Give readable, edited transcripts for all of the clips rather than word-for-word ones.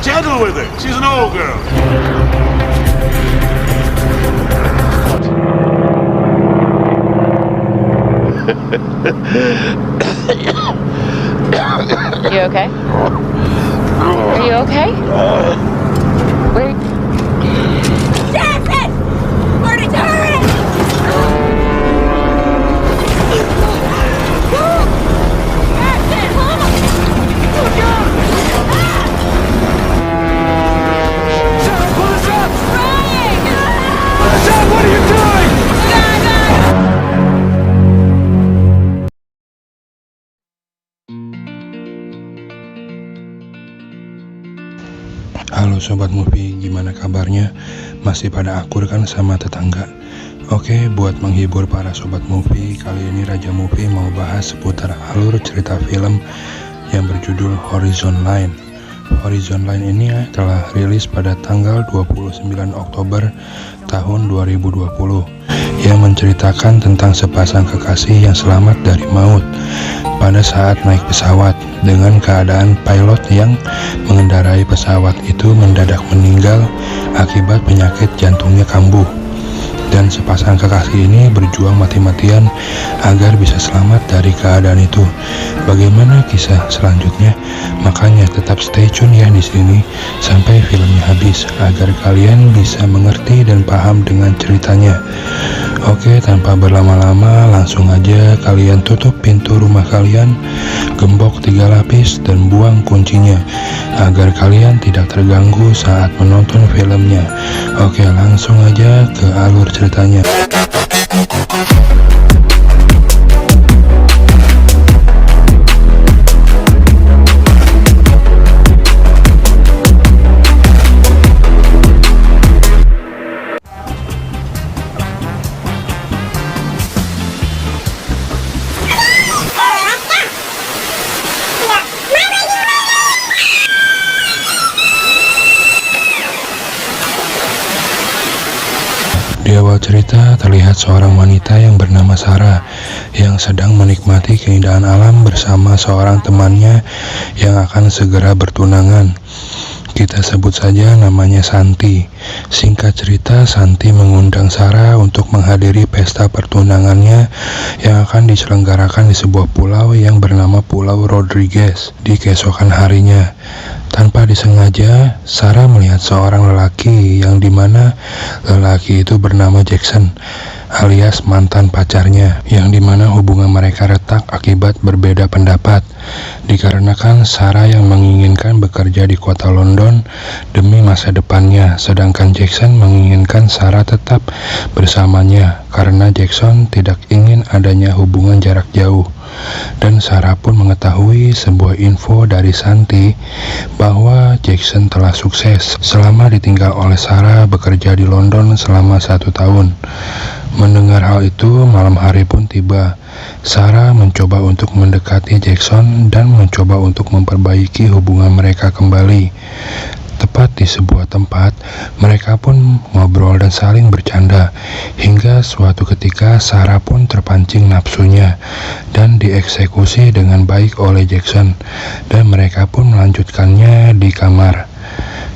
Gentle with her. She's an old girl. You okay? Are you okay? Where? Jackson! Marty, hurry! Jackson, hold on! Look out! Sarah, pull us up! Trying! Sam, what are you doing? Halo Sobat Movie, gimana kabarnya? Masih pada akur kan sama tetangga? Oke, buat menghibur para Sobat Movie, kali ini Raja Movie mau bahas seputar alur cerita film yang berjudul Horizon Line. Horizon Line ini telah rilis pada tanggal 29 Oktober tahun 2020 yang menceritakan tentang sepasang kekasih yang selamat dari maut pada saat naik pesawat, dengan keadaan pilot yang mengendarai pesawat itu mendadak meninggal akibat penyakit jantungnya kambuh. Dan sepasang kekasih ini berjuang mati-matian agar bisa selamat dari keadaan itu. Bagaimana kisah selanjutnya? Makanya tetap stay tune ya di sini sampai filmnya habis agar kalian bisa mengerti dan paham dengan ceritanya. Oke, tanpa berlama-lama langsung aja kalian tutup pintu rumah kalian, gembok 3 lapis dan buang kuncinya agar kalian tidak terganggu saat menonton filmnya. Oke, langsung aja ke alur ceritanya. Di awal cerita terlihat seorang wanita yang bernama Sarah yang sedang menikmati keindahan alam bersama seorang temannya yang akan segera bertunangan. Kita sebut saja namanya Santi. Singkat cerita, Santi mengundang Sarah untuk menghadiri pesta pertunangannya yang akan diselenggarakan di sebuah pulau yang bernama Pulau Rodriguez di keesokan harinya. Tanpa disengaja, Sarah melihat seorang lelaki yang dimana lelaki itu bernama Jackson alias mantan pacarnya, yang dimana hubungan mereka retak akibat berbeda pendapat, dikarenakan Sarah yang menginginkan bekerja di kota London demi masa depannya, sedangkan Jackson menginginkan Sarah tetap bersamanya karena Jackson tidak ingin adanya hubungan jarak jauh. Dan Sarah pun mengetahui sebuah info dari Santi bahwa Jackson telah sukses selama ditinggal oleh Sarah bekerja di London selama 1 tahun. Mendengar hal itu, malam hari pun tiba. Sarah mencoba untuk mendekati Jackson dan mencoba untuk memperbaiki hubungan mereka kembali. Tepat di sebuah tempat, mereka pun ngobrol dan saling bercanda, hingga suatu ketika Sarah pun terpancing nafsunya dan dieksekusi dengan baik oleh Jackson, dan mereka pun melanjutkannya di kamar.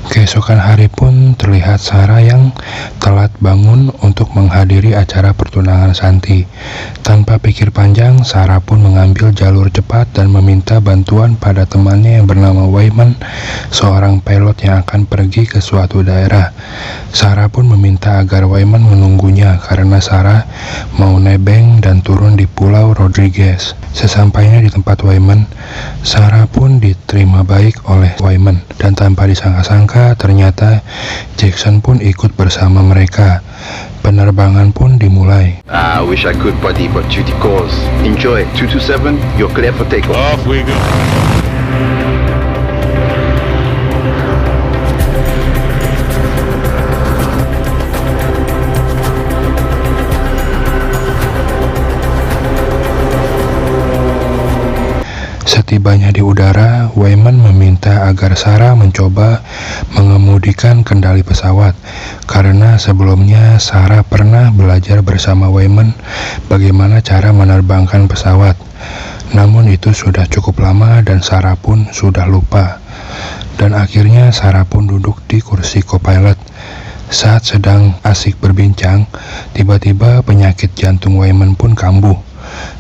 Keesokan hari pun terlihat Sarah yang telat bangun untuk menghadiri acara pertunangan Santi. Tanpa pikir panjang, Sarah pun mengambil jalur cepat dan meminta bantuan pada temannya yang bernama Wyman, seorang pilot yang akan pergi ke suatu daerah. Sarah pun meminta agar Wyman menunggunya karena Sarah mau nebeng dan turun di Pulau Rodriguez. Sesampainya di tempat Wyman, Sarah pun diterima baik oleh Wyman, dan tanpa disangka-sangka ternyata Jackson pun ikut bersama mereka. Penerbangan pun dimulai. I wish I could, buddy, but duty calls. Enjoy. 227, you're clear for takeoff. Off we go. Setibanya di udara, Wyman meminta agar Sarah mencoba mengemudikan kendali pesawat, karena sebelumnya Sarah pernah belajar bersama Wyman bagaimana cara menerbangkan pesawat. Namun itu sudah cukup lama dan Sarah pun sudah lupa. Dan akhirnya Sarah pun duduk di kursi co-pilot. Saat sedang asik berbincang, tiba-tiba penyakit jantung Wyman pun kambuh.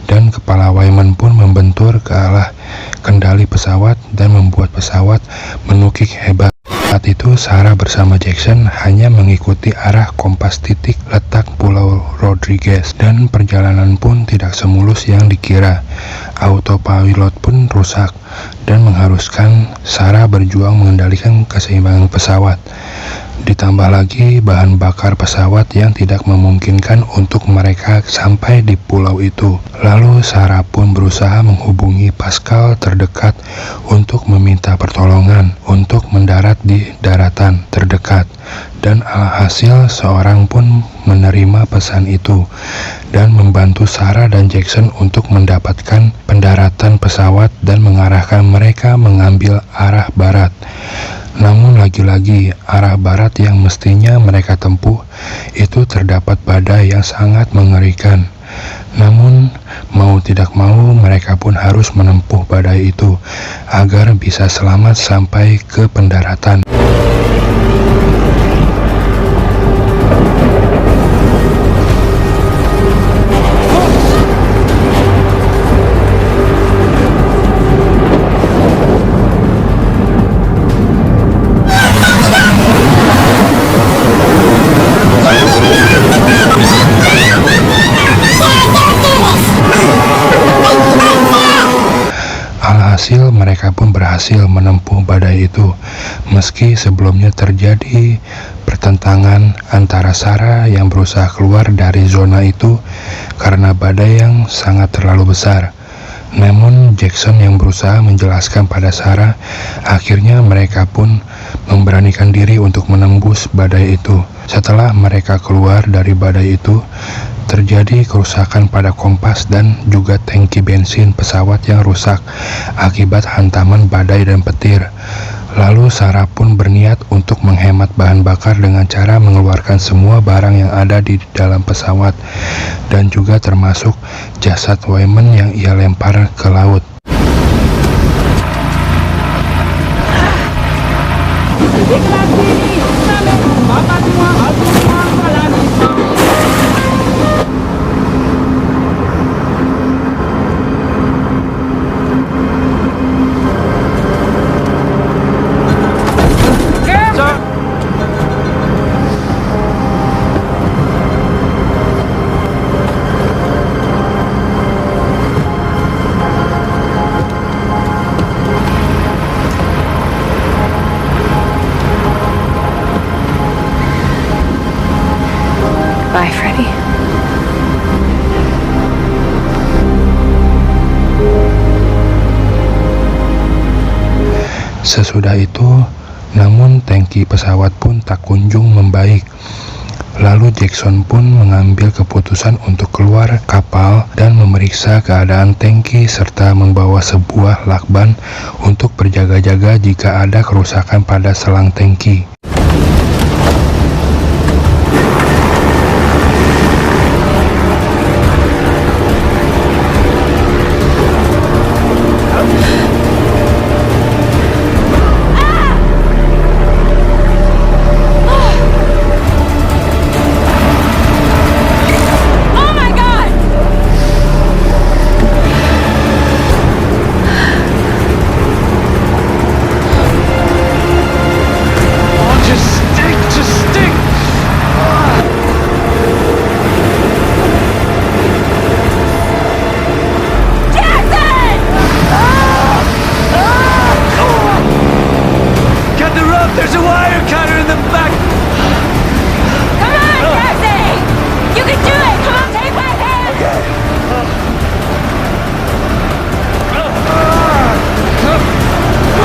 Dan kepala Wyman pun membentur ke arah kendali pesawat dan membuat pesawat menukik hebat. Saat itu Sarah bersama Jackson hanya mengikuti arah kompas titik letak Pulau Rodriguez dan perjalanan pun tidak semulus yang dikira. Autopilot pun rusak dan mengharuskan Sarah berjuang mengendalikan keseimbangan pesawat. Ditambah lagi bahan bakar pesawat yang tidak memungkinkan untuk mereka sampai di pulau itu. Lalu Sarah pun berusaha menghubungi Pascal terdekat untuk meminta pertolongan untuk mendarat di daratan terdekat. Dan alhasil seorang pun menerima pesan itu dan membantu Sarah dan Jackson untuk mendapatkan pendaratan pesawat dan mengarahkan mereka mengambil arah barat. Namun lagi-lagi arah barat yang mestinya mereka tempuh itu terdapat badai yang sangat mengerikan. Namun mau tidak mau mereka pun harus menempuh badai itu agar bisa selamat sampai ke pendaratan. Alhasil mereka pun berhasil menempuh badai itu, meski sebelumnya terjadi pertentangan antara Sarah yang berusaha keluar dari zona itu karena badai yang sangat terlalu besar. Namun Jackson yang berusaha menjelaskan pada Sarah, akhirnya mereka pun memberanikan diri untuk menembus badai itu. Setelah mereka keluar dari badai itu, terjadi kerusakan pada kompas dan juga tangki bensin pesawat yang rusak akibat hantaman badai dan petir. Lalu Sarah pun berniat untuk menghemat bahan bakar dengan cara mengeluarkan semua barang yang ada di dalam pesawat dan juga termasuk jasad Wyman yang ia lempar ke laut. Bye, Freddie. Sesudah itu, namun tangki pesawat pun tak kunjung membaik. Lalu Jackson pun mengambil keputusan untuk keluar kapal dan memeriksa keadaan tangki serta membawa sebuah lakban untuk berjaga-jaga jika ada kerusakan pada selang tangki. There's a wire cutter in the back! Come on, Cassie! You can do it! Come on, take my hand! Okay. One, two,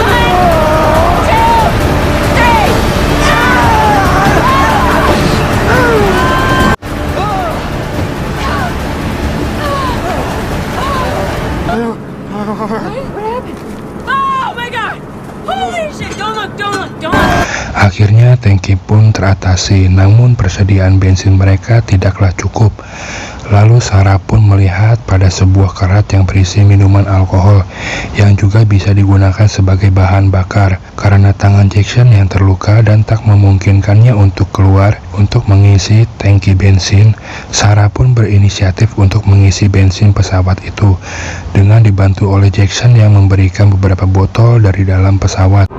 three! What happened? Oh my god! Holy shit! Don't look! Akhirnya tangki pun teratasi, namun persediaan bensin mereka tidaklah cukup. Lalu Sarah pun melihat pada sebuah kerat yang berisi minuman alkohol yang juga bisa digunakan sebagai bahan bakar. Karena tangan Jackson yang terluka dan tak memungkinkannya untuk keluar untuk mengisi tangki bensin, Sarah pun berinisiatif untuk mengisi bensin pesawat itu dengan dibantu oleh Jackson yang memberikan beberapa botol dari dalam pesawat.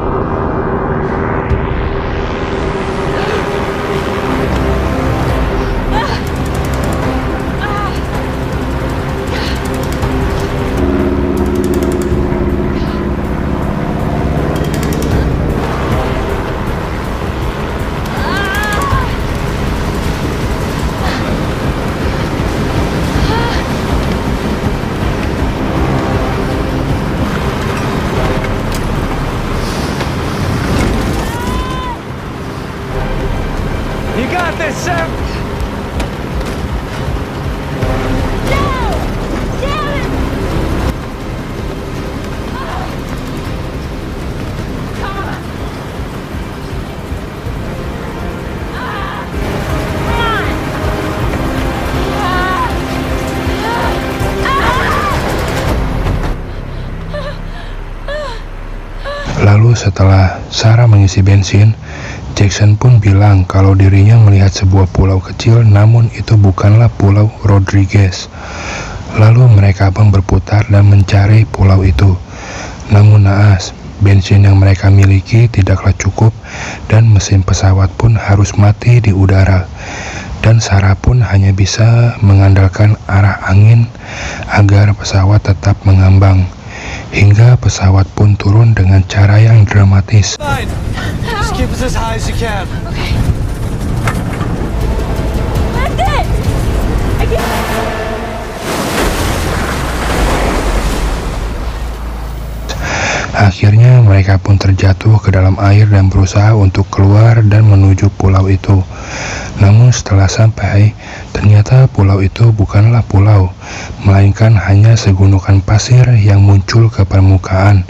You got this, Sam! Lalu setelah Sarah mengisi bensin, Jackson pun bilang kalau dirinya melihat sebuah pulau kecil, namun itu bukanlah pulau Rodriguez. Lalu mereka pun berputar dan mencari pulau itu. Namun naas, bensin yang mereka miliki tidaklah cukup dan mesin pesawat pun harus mati di udara. Dan Sarah pun hanya bisa mengandalkan arah angin agar pesawat tetap mengambang. Hingga pesawat pun turun dengan cara yang dramatis. Fine. Just keep us as high as you can. Okay. That's it! I can't... Akhirnya mereka pun terjatuh ke dalam air dan berusaha untuk keluar dan menuju pulau itu. Namun setelah sampai, ternyata pulau itu bukanlah pulau, melainkan hanya segunungan pasir yang muncul ke permukaan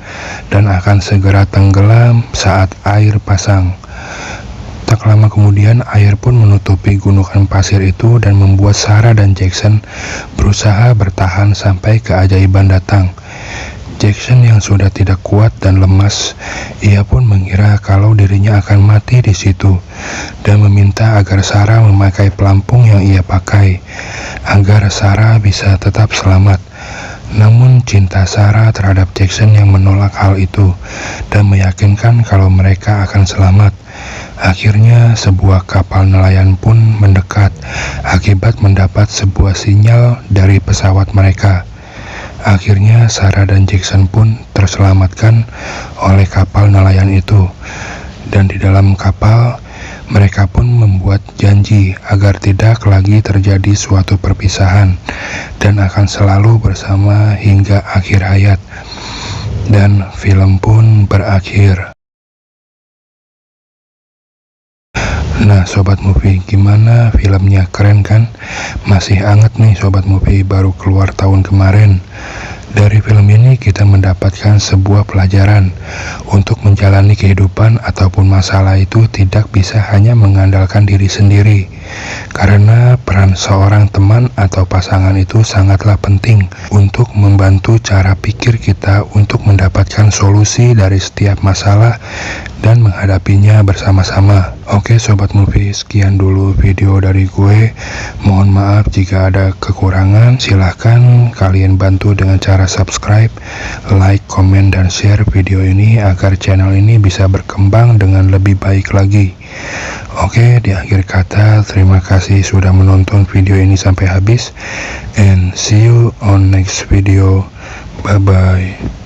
dan akan segera tenggelam saat air pasang. Tak lama kemudian air pun menutupi gunungan pasir itu dan membuat Sarah dan Jackson berusaha bertahan sampai keajaiban datang. Jackson yang sudah tidak kuat dan lemas, ia pun mengira kalau dirinya akan mati di situ dan meminta agar Sarah memakai pelampung yang ia pakai agar Sarah bisa tetap selamat. Namun cinta Sarah terhadap Jackson yang menolak hal itu dan meyakinkan kalau mereka akan selamat. Akhirnya sebuah kapal nelayan pun mendekat akibat mendapat sebuah sinyal dari pesawat mereka. Akhirnya Sarah dan Jackson pun terselamatkan oleh kapal nelayan itu. Dan di dalam kapal, mereka pun membuat janji agar tidak lagi terjadi suatu perpisahan dan akan selalu bersama hingga akhir hayat. Dan film pun berakhir. Nah Sobat Movie, gimana filmnya? Keren kan? Masih anget nih Sobat Movie, baru keluar tahun kemarin. Dari film ini kita mendapatkan sebuah pelajaran untuk menjalani kehidupan ataupun masalah itu tidak bisa hanya mengandalkan diri sendiri, karena peran seorang teman atau pasangan itu sangatlah penting untuk membantu cara pikir kita untuk mendapatkan solusi dari setiap masalah dan menghadapinya bersama-sama. Oke Sobat Movie, sekian dulu video dari gue. Mohon maaf jika ada kekurangan. Silahkan kalian bantu dengan cara subscribe, like, komen, dan share video ini agar channel ini bisa berkembang dengan lebih baik lagi. Oke, di akhir kata terima kasih sudah menonton video ini sampai habis, and see you on next video. Bye bye.